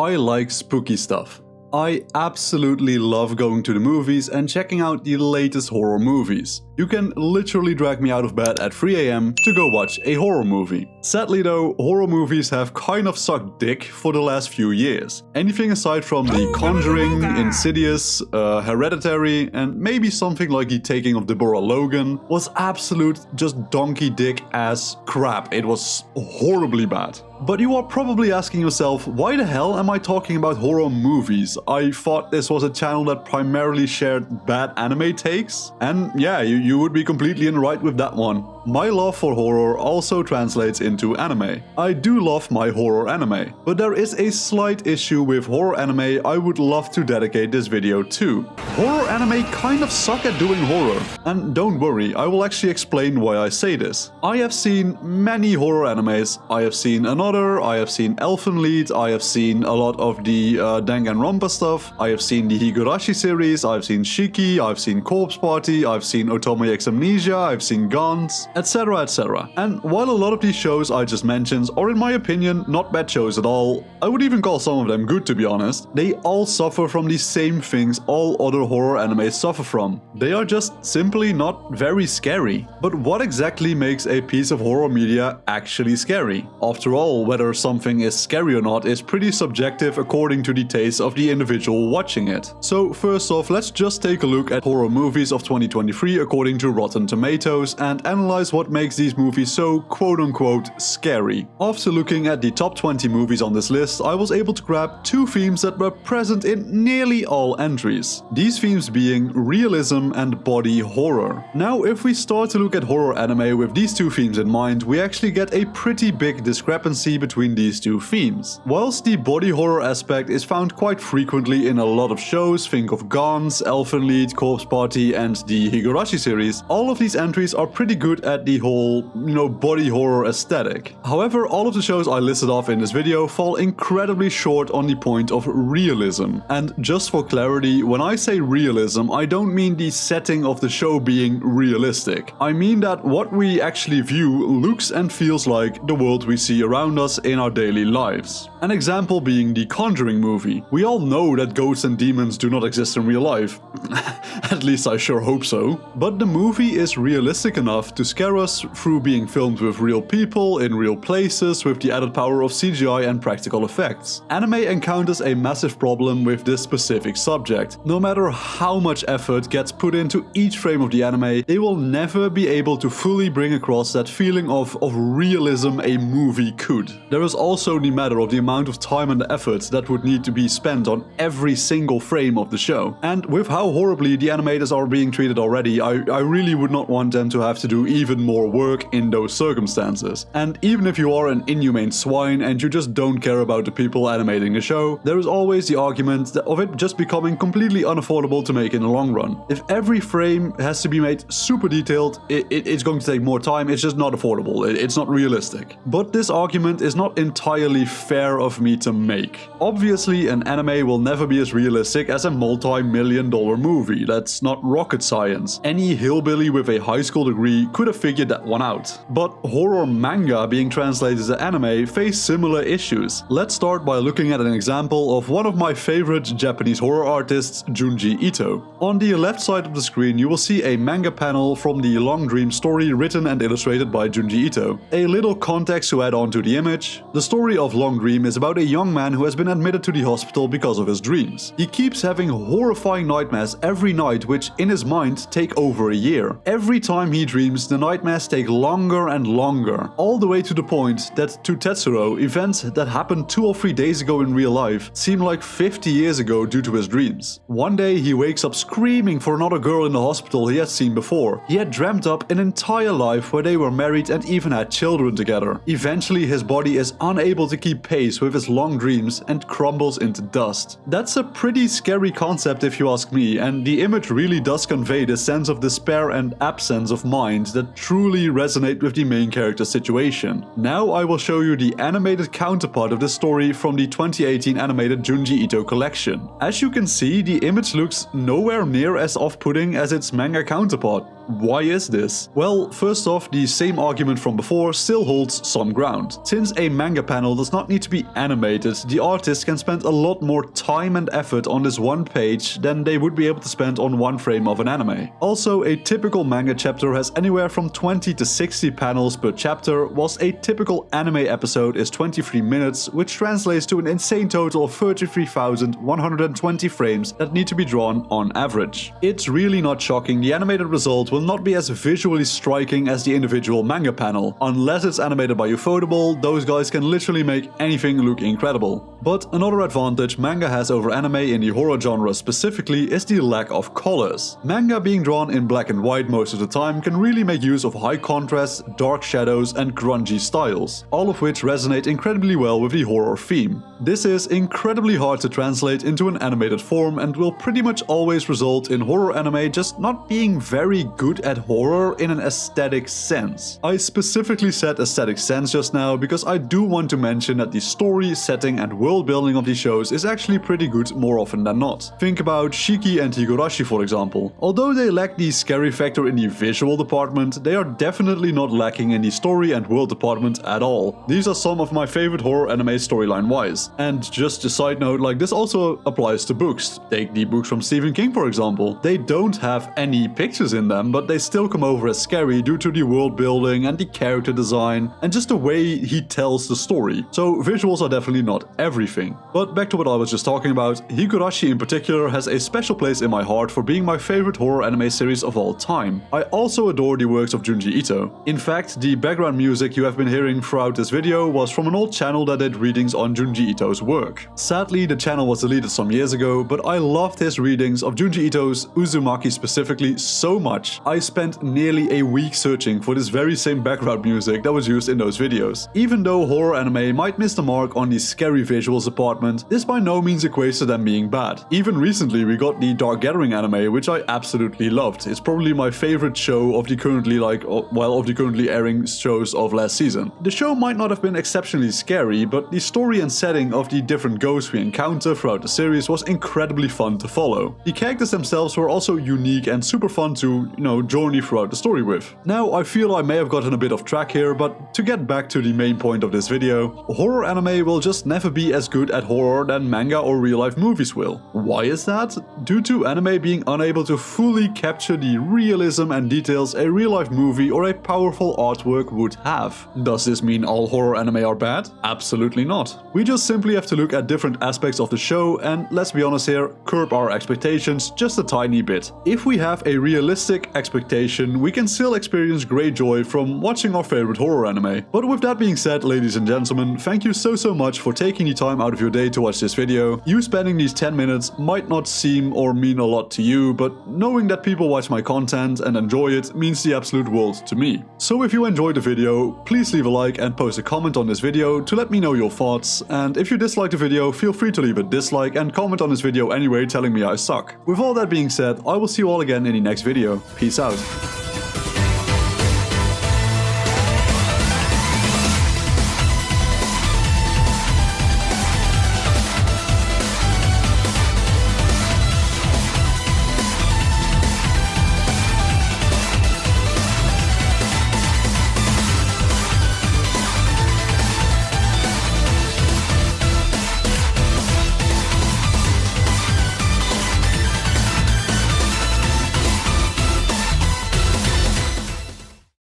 I like spooky stuff. I absolutely love going to the movies and checking out the latest horror movies. You can literally drag me out of bed at 3 AM to go watch a horror movie. Sadly though, horror movies have kind of sucked dick for the last few years. Anything aside from The Conjuring, Insidious, Hereditary, and maybe something like The Taking of Deborah Logan was absolute just donkey dick ass crap. It was horribly bad. But you are probably asking yourself, why the hell am I talking about horror movies? I thought this was a channel that primarily shared bad anime takes. And yeah, you would be completely in the right with that one. My love for horror also translates into anime. I do love my horror anime, but there is a slight issue with horror anime I would love to dedicate this video to. Horror anime kind of suck at doing horror. And don't worry, I will actually explain why I say this. I have seen many horror animes. I have seen Another, I have seen Elfen Lied, I have seen a lot of the Danganronpa stuff, I have seen the Higurashi series, I've seen Shiki, I've seen Corpse Party, I've seen Otomo x Amnesia, I've seen Gantz, etc, etc. And while a lot of these shows I just mentioned are in my opinion not bad shows at all, I would even call some of them good to be honest, they all suffer from the same things all other horror animes suffer from. They are just simply not very scary. But what exactly makes a piece of horror media actually scary? After all, whether something is scary or not is pretty subjective according to the taste of the individual watching it. So first off, let's just take a look at horror movies of 2023 according to Rotten Tomatoes and analyze what makes these movies so quote-unquote scary. After looking at the top 20 movies on this list, I was able to grab two themes that were present in nearly all entries. These themes being realism and body horror. Now if we start to look at horror anime with these two themes in mind, we actually get a pretty big discrepancy between these two themes. Whilst the body horror aspect is found quite frequently in a lot of shows, think of Gantz, Elfen Lied, Corpse Party and the Higurashi series, all of these entries are pretty good at the whole, body horror aesthetic. However, all of the shows I listed off in this video fall incredibly short on the point of realism. And just for clarity, when I say realism, I don't mean the setting of the show being realistic. I mean that what we actually view looks and feels like the world we see around us in our daily lives. An example being the Conjuring movie. We all know that ghosts and demons do not exist in real life. At least I sure hope so. But the movie is realistic enough to scare us through being filmed with real people, in real places, with the added power of CGI and practical effects. Anime encounters a massive problem with this specific subject. No matter how much effort gets put into each frame of the anime, they will never be able to fully bring across that feeling of realism a movie could. There is also the matter of the amount of time and effort that would need to be spent on every single frame of the show. And with how horribly the animators are being treated already, I really would not want them to have to do even more work in those circumstances. And even if you are an inhumane swine and you just don't care about the people animating the show, there is always the argument of it just becoming completely unaffordable to make in the long run. If every frame has to be made super detailed, it's going to take more time, it's just not affordable, it's not realistic. But this argument is not entirely fair of me to make. Obviously, an anime will never be as realistic as a multi-million-dollar movie, that's not rocket science. Any hillbilly with a high school degree could have figured that one out. But horror manga being translated to anime face similar issues. Let's start by looking at an example of one of my favorite Japanese horror artists, Junji Ito. On the left side of the screen you will see a manga panel from the Long Dream story written and illustrated by Junji Ito. A little context to add on to the image. The story of Long Dream is about a young man who has been admitted to the hospital because of his dreams. He keeps having horrifying nightmares every night which in his mind take over a year. Every time he dreams, the nightmares take longer and longer, all the way to the point that to Tetsuro, events that happened 2 or 3 days ago in real life seem like 50 years ago due to his dreams. One day he wakes up screaming for another girl in the hospital he had seen before. He had dreamt up an entire life where they were married and even had children together. Eventually his body is unable to keep pace with his long dreams and crumbles into dust. That's a pretty scary concept if you ask me, and the image really does convey the sense of despair and absence of mind that truly resonate with the main character's situation. Now I will show you the animated counterpart of this story from the 2018 animated Junji Ito collection. As you can see, the image looks nowhere near as off-putting as its manga counterpart. Why is this? Well, first off, the same argument from before still holds some ground. Since a manga panel does not need to be animated, the artist can spend a lot more time and effort on this one page than they would be able to spend on one frame of an anime. Also, a typical manga chapter has anywhere from 20 to 60 panels per chapter, whilst a typical anime episode is 23 minutes, which translates to an insane total of 33,120 frames that need to be drawn on average. It's really not shocking the animated result will not be as visually striking as the individual manga panel. Unless it's animated by Ufotable, those guys can literally make anything look incredible. But another advantage manga has over anime in the horror genre specifically is the lack of colors. Manga being drawn in black and white most of the time can really make use of high contrast, dark shadows and grungy styles, all of which resonate incredibly well with the horror theme. This is incredibly hard to translate into an animated form and will pretty much always result in horror anime just not being very good at horror in an aesthetic sense. I specifically said aesthetic sense just now because I do want to mention that the story, setting and world building of these shows is actually pretty good more often than not. Think about Shiki and Higurashi for example. Although they lack the scary factor in the visual department, they are definitely not lacking in the story and world department at all. These are some of my favorite horror anime storyline wise. And just a side note, like this also applies to books. Take the books from Stephen King for example. They don't have any pictures in them, but they still come over as scary due to the world building and the character design and just the way he tells the story. So visuals are definitely not everything. But back to what I was just talking about, Higurashi in particular has a special place in my heart for being my favorite horror anime series of all time. I also adore the works of Junji Ito. In fact, the background music you have been hearing throughout this video was from an old channel that did readings on Junji Ito's work. Sadly, the channel was deleted some years ago, but I loved his readings of Junji Ito's Uzumaki specifically so much. I spent nearly a week searching for this very same background music that was used in those videos. Even though horror anime might miss the mark on the scary visuals department, this by no means equates to them being bad. Even recently we got the Dark Gathering anime, which I absolutely loved. It's probably my favorite show of the currently airing shows of last season. The show might not have been exceptionally scary, but the story and setting of the different ghosts we encounter throughout the series was incredibly fun to follow. The characters themselves were also unique and super fun to, journey throughout the story with. Now I feel I may have gotten a bit off track here, but to get back to the main point of this video, horror anime will just never be as good at horror than manga or real-life movies will. Why is that? Due to anime being unable to fully capture the realism and details a real-life movie or a powerful artwork would have. Does this mean all horror anime are bad? Absolutely not. We just simply have to look at different aspects of the show and, let's be honest here, curb our expectations just a tiny bit. If we have a realistic expectation, we can still experience great joy from watching our favorite horror anime. But with that being said, ladies and gentlemen, thank you so much for taking the time out of your day to watch this video. You spending these 10 minutes might not seem or mean a lot to you, but knowing that people watch my content and enjoy it means the absolute world to me. So if you enjoyed the video, please leave a like and post a comment on this video to let me know your thoughts, and if you disliked the video, feel free to leave a dislike and comment on this video anyway telling me I suck. With all that being said, I will see you all again in the next video. Peace out.